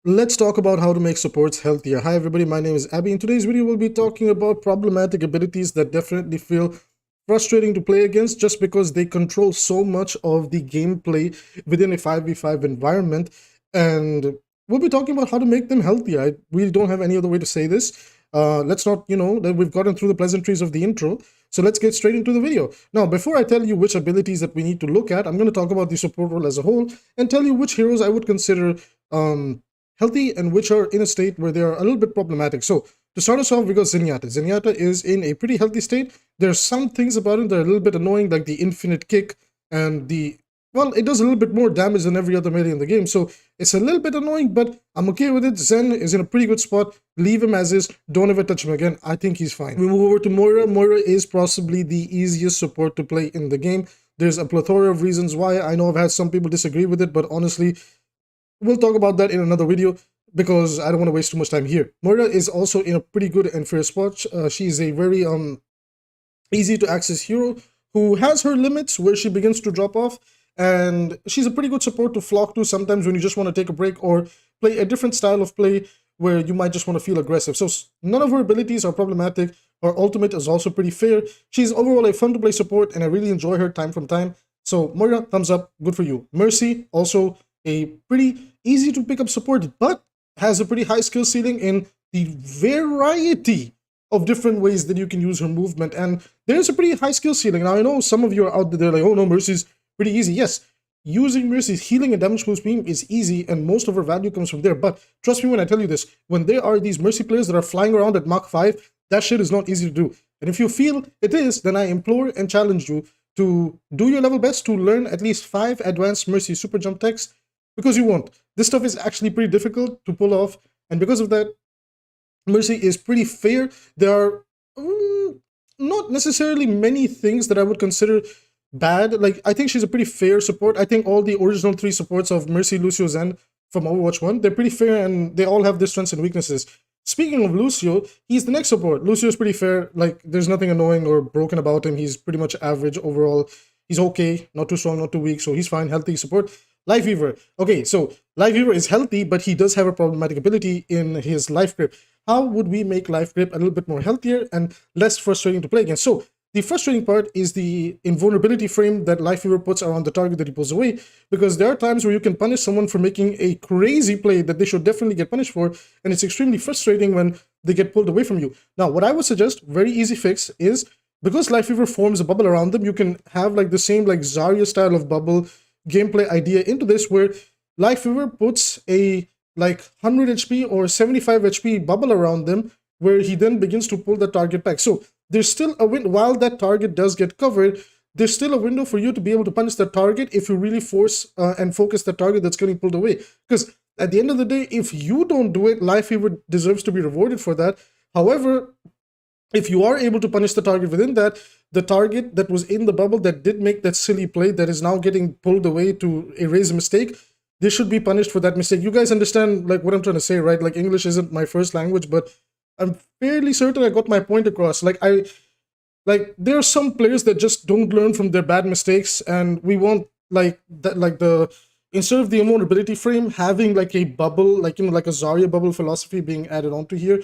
Let's talk about how to make supports healthier. Hi everybody, my name is Abby. In today's video, we'll be talking about problematic abilities that definitely feel frustrating to play against just because they control so much of the gameplay within a 5v5 environment. And we'll be talking about how to make them healthier. I really don't have any other way to say this. Let's not, that we've gotten through the pleasantries of the intro. So let's get straight into the video. Now, before I tell you which abilities that we need to look at, I'm going to talk about the support role as a whole and tell you which heroes I would consider healthy and which are in a state where they are a little bit problematic. So to start us off, we got Zenyatta. Zenyatta is in a pretty healthy state. There are some things about it that are a little bit annoying, like the infinite kick and well, it does a little bit more damage than every other melee in the game. So it's a little bit annoying, but I'm okay with it. Zen is in a pretty good spot. Leave him as is. Don't ever touch him again. I think he's fine. We move over to Moira. Moira is possibly the easiest support to play in the game. There's a plethora of reasons why. I know I've had some people disagree with it, but honestly, we'll talk about that in another video because I don't want to waste too much time here. Moira is also in a pretty good and fair spot. She's a very easy to access hero who has her limits where she begins to drop off, and she's a pretty good support to flock to sometimes when you just want to take a break or play a different style of play where you might just want to feel aggressive. So none of her abilities are problematic. Her ultimate is also pretty fair. She's overall a fun to play support and I really enjoy her time from time. So Moira, thumbs up, good for you. Mercy, also a pretty easy to pick up support, but has a pretty high skill ceiling in the variety of different ways that you can use her movement. And there's a pretty high skill ceiling. Now, I know some of you are out there like, oh no, Mercy's pretty easy. Yes, using Mercy's healing and damage boost beam is easy, and most of her value comes from there. But trust me when I tell you this, when there are these Mercy players that are flying around at Mach 5, that shit is not easy to do. And if you feel it is, then I implore and challenge you to do your level best to learn at least 5 advanced Mercy super jump techs, because you won't. This stuff is actually pretty difficult to pull off, and because of that, Mercy is pretty fair. There are not necessarily many things that I would consider bad. Like, I think she's a pretty fair support. I think all the original 3 supports of Mercy, Lucio, Zen from Overwatch 1, they're pretty fair and they all have their strengths and weaknesses. Speaking of Lucio, he's the next support. Lucio is pretty fair. Like, there's nothing annoying or broken about him. He's pretty much average overall. He's okay, not too strong, not too weak, so he's fine, healthy support. 𝐓𝐈𝐈. Okay, so 𝐓𝐈𝐈 is healthy, but he does have a problematic ability in his life grip. How would we make life grip a little bit more healthier and less frustrating to play against? So the frustrating part is the invulnerability frame that 𝐓𝐈𝐈 puts around the target that he pulls away, because there are times where you can punish someone for making a crazy play that they should definitely get punished for, and it's extremely frustrating when they get pulled away from you. Now, what I would suggest, very easy fix, is because 𝐓𝐈𝐈 forms a bubble around them, you can have like the same like Zarya style of bubble gameplay idea into this, where 𝐓𝐈𝐈 puts a like 100 HP or 75 HP bubble around them, where he then begins to pull the target back. So there's still a window, while that target does get covered, there's still a window for you to be able to punish that target if you really force and focus the target that's getting pulled away. Because at the end of the day, if you don't do it, 𝐓𝐈𝐈 deserves to be rewarded for that. However, if you are able to punish the target within that, the target that was in the bubble that did make that silly play that is now getting pulled away to erase a mistake, they should be punished for that mistake. You guys understand like what I'm trying to say, right? Like, English isn't my first language, but I'm fairly certain I got my point across. Like, there are some players that just don't learn from their bad mistakes, and we want like that, like instead of the invulnerability frame having like a bubble, like, like a Zarya bubble philosophy being added onto here,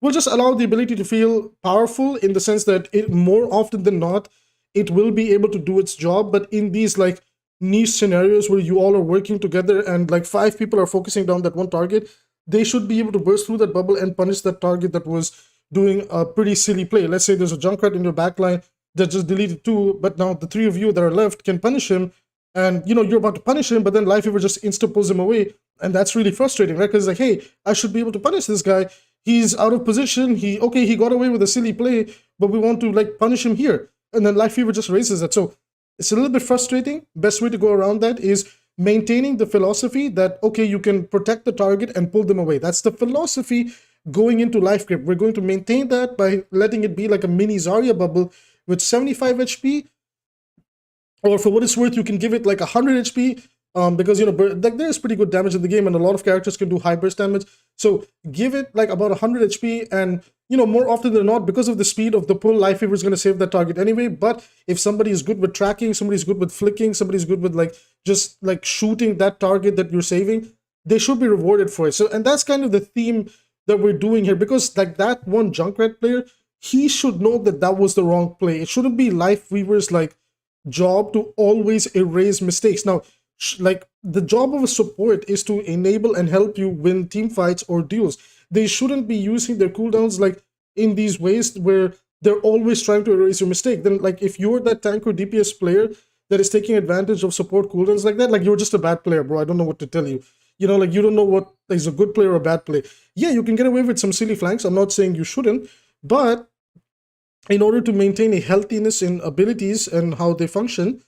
will just allow the ability to feel powerful in the sense that it more often than not, it will be able to do its job. But in these like niche scenarios where you all are working together and like 5 people are focusing down that one target, they should be able to burst through that bubble and punish that target that was doing a pretty silly play. Let's say there's a Junkrat in your backline that just deleted 2, but now the 3 of you that are left can punish him, and you're about to punish him, but then 𝐓𝐈𝐈 just insta pulls him away, and that's really frustrating, right? Because like, hey, I should be able to punish this guy. He's out of position. He got away with a silly play, but we want to like punish him here, and then 𝐓𝐈𝐈 just raises it. So it's a little bit frustrating. Best way to go around that is maintaining the philosophy that, okay, you can protect the target and pull them away. That's the philosophy going into life grip. We're going to maintain that by letting it be like a mini Zarya bubble with 75 HP, or for what it's worth, you can give it like 100 HP, because like there's pretty good damage in the game and a lot of characters can do high burst damage. So give it like about 100 HP, and more often than not, because of the speed of the pull, 𝐓𝐈𝐈 is going to save that target anyway. But if somebody is good with tracking, somebody's good with flicking, somebody's good with like just like shooting that target that you're saving, they should be rewarded for it. So, and that's kind of the theme that we're doing here, because like that one Junkrat player, he should know that that was the wrong play. It shouldn't be Lifeweaver's like job to always erase mistakes. Now, like the job of a support is to enable and help you win team fights or duels. They shouldn't be using their cooldowns like in these ways where they're always trying to erase your mistake. Then like if you're that tank or DPS player that is taking advantage of support cooldowns like that, like you're just a bad player, bro. I don't know what to tell you. You know, like you don't know what is a good play or a bad play. Yeah, you can get away with some silly flanks. I'm not saying you shouldn't, but in order to maintain a healthiness in abilities and how they function,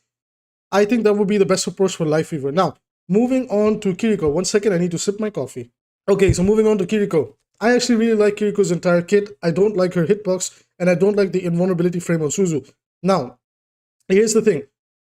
I think that would be the best approach for Lifeweaver. Now, moving on to Kiriko. 1 second, I need to sip my coffee. Okay, so moving on to Kiriko. I actually really like Kiriko's entire kit. I don't like her hitbox, and I don't like the invulnerability frame on Suzu. Now, here's the thing.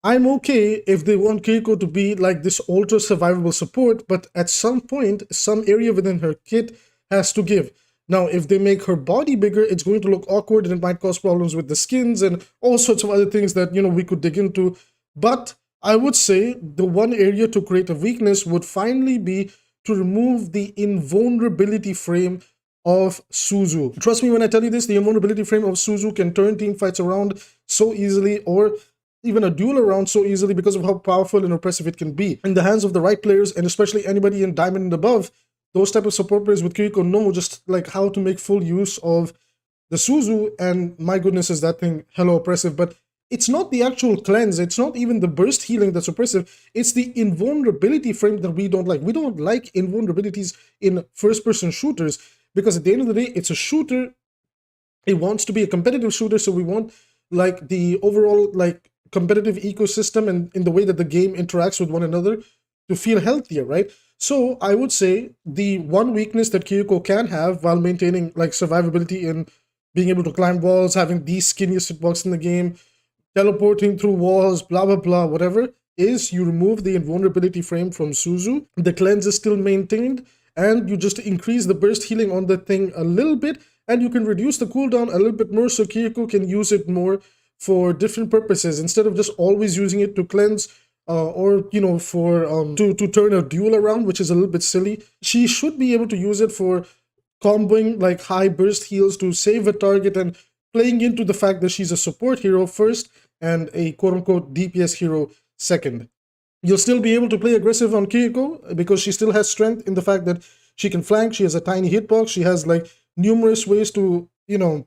I'm okay if they want Kiriko to be like this ultra survivable support, but at some point, some area within her kit has to give. Now, if they make her body bigger, it's going to look awkward and it might cause problems with the skins and all sorts of other things that, you know, we could dig into. But I would say the one area to create a weakness would finally be to remove the invulnerability frame of Suzu. Trust me when I tell you this, the invulnerability frame of Suzu can turn team fights around so easily, or even a duel around so easily, because of how powerful and oppressive it can be. In the hands of the right players, and especially anybody in Diamond and above, those type of support players with Kiriko know just like how to make full use of the Suzu, and my goodness is that thing hella oppressive. But it's not the actual cleanse, it's not even the burst healing that's oppressive, it's the invulnerability frame that we don't like. We don't like invulnerabilities in first-person shooters, because at the end of the day, it's a shooter, it wants to be a competitive shooter, so we want like the overall like competitive ecosystem and in the way that the game interacts with one another to feel healthier, right? So I would say the one weakness that Kiriko can have while maintaining like survivability and being able to climb walls, having the skinniest hitbox in the game, teleporting through walls, blah, blah, blah, whatever, is you remove the invulnerability frame from Suzu. The cleanse is still maintained, and you just increase the burst healing on the thing a little bit, and you can reduce the cooldown a little bit more so Kiriko can use it more for different purposes instead of just always using it to cleanse or, you know, for to turn a duel around, which is a little bit silly. She should be able to use it for comboing like high burst heals to save a target and playing into the fact that she's a support hero first and a quote-unquote DPS hero second. You'll still be able to play aggressive on Kiriko because she still has strength in the fact that she can flank, she has a tiny hitbox, she has like numerous ways to, you know,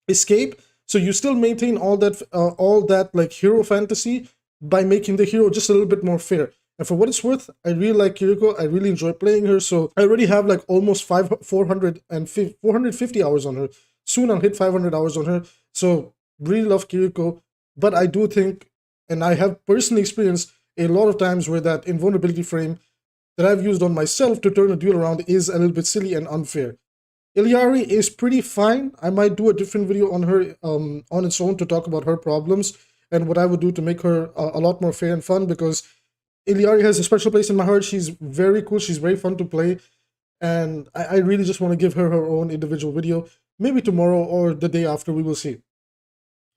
escape. So you still maintain all that like hero fantasy by making the hero just a little bit more fair. And for what it's worth, I really like Kiriko. I really enjoy playing her. So I already have like almost 450 hours on her. Soon I'll hit 500 hours on her. So really love Kiriko. But I do think, and I have personally experienced a lot of times where that invulnerability frame that I've used on myself to turn a duel around is a little bit silly and unfair. Illari is pretty fine. I might do a different video on her on its own to talk about her problems and what I would do to make her a lot more fair and fun, because Illari has a special place in my heart. She's very cool. She's very fun to play. And I really just want to give her her own individual video. Maybe tomorrow or the day after, we will see.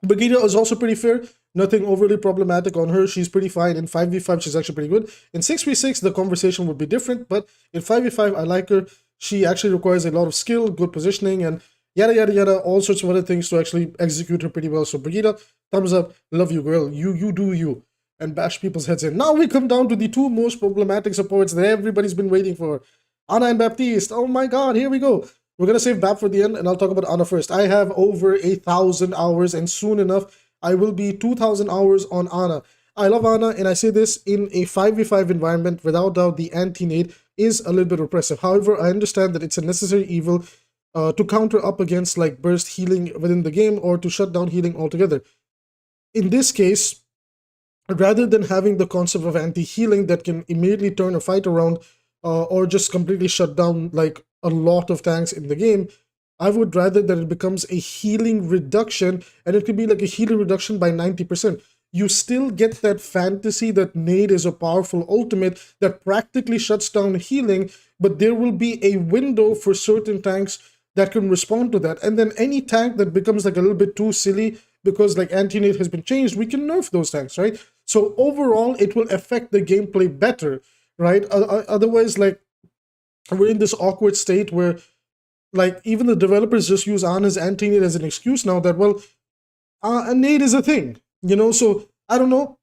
Brigitte is also pretty fair. Nothing overly problematic on her. She's pretty fine. In 5v5, she's actually pretty good. In 6v6, the conversation would be different. But in 5v5, I like her. She actually requires a lot of skill, good positioning, and yada, yada, yada, all sorts of other things to actually execute her pretty well. So Brigitte, thumbs up. Love you, girl. You do you. And bash people's heads in. Now we come down to the two most problematic supports that everybody's been waiting for. Ana and Baptiste. Oh my god, here we go. We're going to save Bap for the end, and I'll talk about Ana first. I have over 1,000 hours, and soon enough, I will be 2,000 hours on Ana. I love Ana, and I say this in a 5v5 environment. Without doubt, the anti-nade is a little bit oppressive. However, I understand that it's a necessary evil to counter up against like burst healing within the game or to shut down healing altogether. In this case, rather than having the concept of anti-healing that can immediately turn a fight around or just completely shut down like a lot of tanks in the game, I would rather that it becomes a healing reduction, and it could be like a healing reduction by 90%. You still get that fantasy that nade is a powerful ultimate that practically shuts down healing, but there will be a window for certain tanks that can respond to that. And then any tank that becomes like a little bit too silly because like anti-nade has been changed, we can nerf those tanks, right? So overall, it will affect the gameplay better, right? Otherwise, like we're in this awkward state where, like, even the developers just use Ana's anti-nade as an excuse now that, well, a nade is a thing, you know. So I don't know.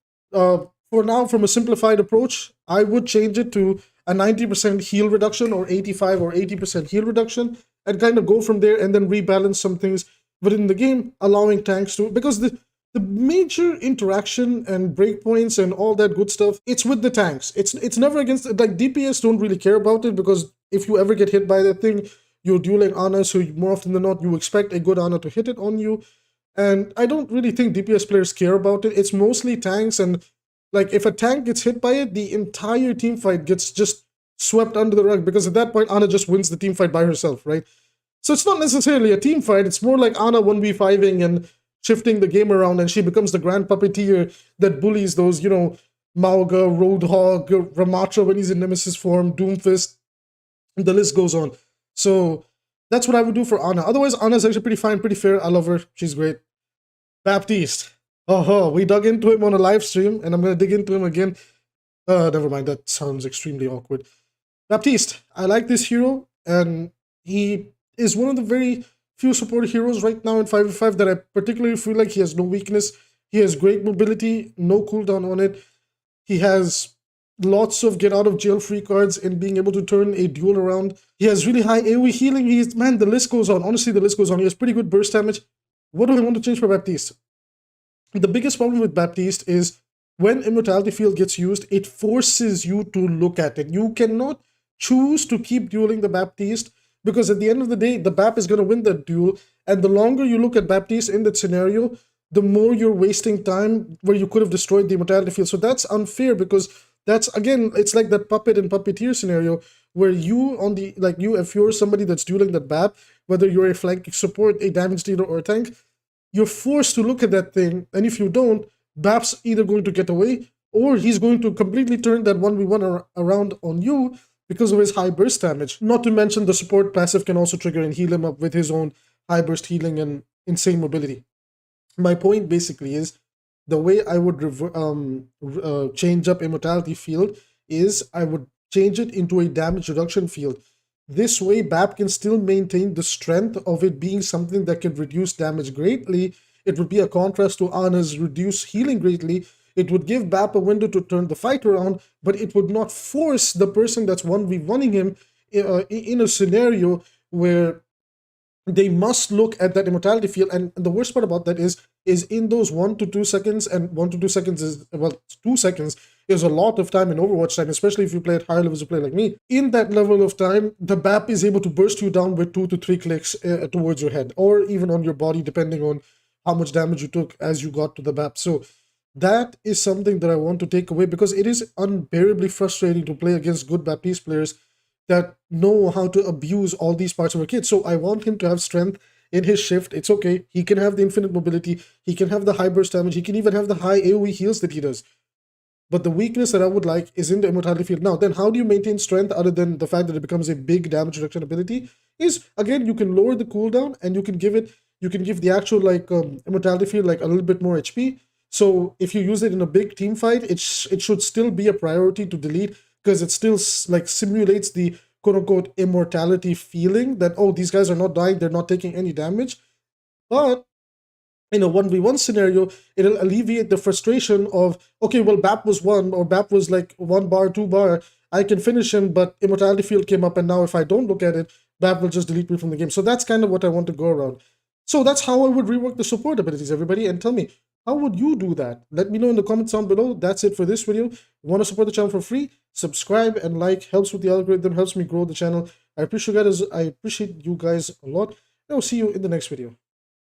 For now, from a simplified approach, I would change it to a 90% heal reduction or 85 or 80% heal reduction, and kind of go from there, and then rebalance some things within the game, allowing tanks to, because the major interaction and breakpoints and all that good stuff, it's with the tanks. It's never against, like, DPS don't really care about it, because if you ever get hit by that thing, you're dueling Ana, so more often than not, you expect a good Ana to hit it on you. And I don't really think DPS players care about it. It's mostly tanks, and like, if a tank gets hit by it, the entire team fight gets just swept under the rug, because at that point, Ana just wins the team fight by herself, right? So it's not necessarily a team fight. It's more like Ana 1v5ing and shifting the game around, and she becomes the grand puppeteer that bullies those, you know, Mauga, Roadhog, Ramatra when he's in Nemesis form, Doomfist, and the list goes on. So that's what I would do for Ana. Otherwise, Ana's actually pretty fine, pretty fair. I love her. She's great. Baptiste. Oh, we dug into him on a live stream, and I'm going to dig into him again. Never mind, that sounds extremely awkward. Baptiste, I like this hero, and he is one of the very few support heroes right now in 5v5 that I particularly feel like he has no weakness. He has great mobility, no cooldown on it. He has lots of get out of jail free cards in being able to turn a duel around. He has really high AoE healing. Man, the list goes on. Honestly, the list goes on. He has pretty good burst damage. What do I want to change for Baptiste? The biggest problem with Baptiste is when Immortality Field gets used, it forces you to look at it. You cannot choose to keep dueling the Baptiste, because at the end of the day, the BAP is going to win that duel, and the longer you look at Baptiste in that scenario, the more you're wasting time where you could have destroyed the Immortality Field. So that's unfair, because that's, again, it's like that puppet and puppeteer scenario where you, on the, like, you, if you're somebody that's dueling that BAP, whether you're a flank support, a damage dealer, or a tank, you're forced to look at that thing, and if you don't, BAP's either going to get away, or he's going to completely turn that 1v1 around on you because of his high burst damage. Not to mention the support passive can also trigger and heal him up with his own high burst healing and insane mobility. My point basically is, the way I would change up Immortality Field is I would change it into a damage reduction field. This way, BAP can still maintain the strength of it being something that can reduce damage greatly. It would be a contrast to Ana's reduce healing greatly. It would give BAP a window to turn the fight around, but it would not force the person that's 1v1ing him in a scenario where they must look at that Immortality Field. And the worst part about that is in those 1 to 2 seconds, and 1 to 2 seconds is, well, 2 seconds is a lot of time in Overwatch time, especially if you play at higher levels of play like me. In that level of time, the BAP is able to burst you down with 2 to 3 clicks towards your head, or even on your body, depending on how much damage you took as you got to the BAP. So that is something that I want to take away, because it is unbearably frustrating to play against good Baptiste players that know how to abuse all these parts of a kit. So I want him to have strength in his shift. It's okay. He can have the infinite mobility. He can have the high burst damage. He can even have the high AoE heals that he does. But the weakness that I would like is in the Immortality Field. Now, then how do you maintain strength other than the fact that it becomes a big damage reduction ability? Is, again, you can lower the cooldown, and you can give the actual, like, Immortality Field like a little bit more HP. So if you use it in a big team fight, it should still be a priority to delete, because it still, like, simulates the quote-unquote immortality feeling that, oh, these guys are not dying, they're not taking any damage. But in a 1v1 scenario, it'll alleviate the frustration of, okay, well, BAP was 1, or BAP was like 1 bar, 2 bar, I can finish him, but Immortality Field came up, and now if I don't look at it, BAP will just delete me from the game. So that's kind of what I want to go around. So that's how I would rework the support abilities, everybody, and tell me, how would you do that? Let me know in the comments down below. That's it for this video. Want to support the channel for free? Subscribe and like. Helps with the algorithm, helps me grow the channel. I appreciate you guys a lot. And I'll see you in the next video.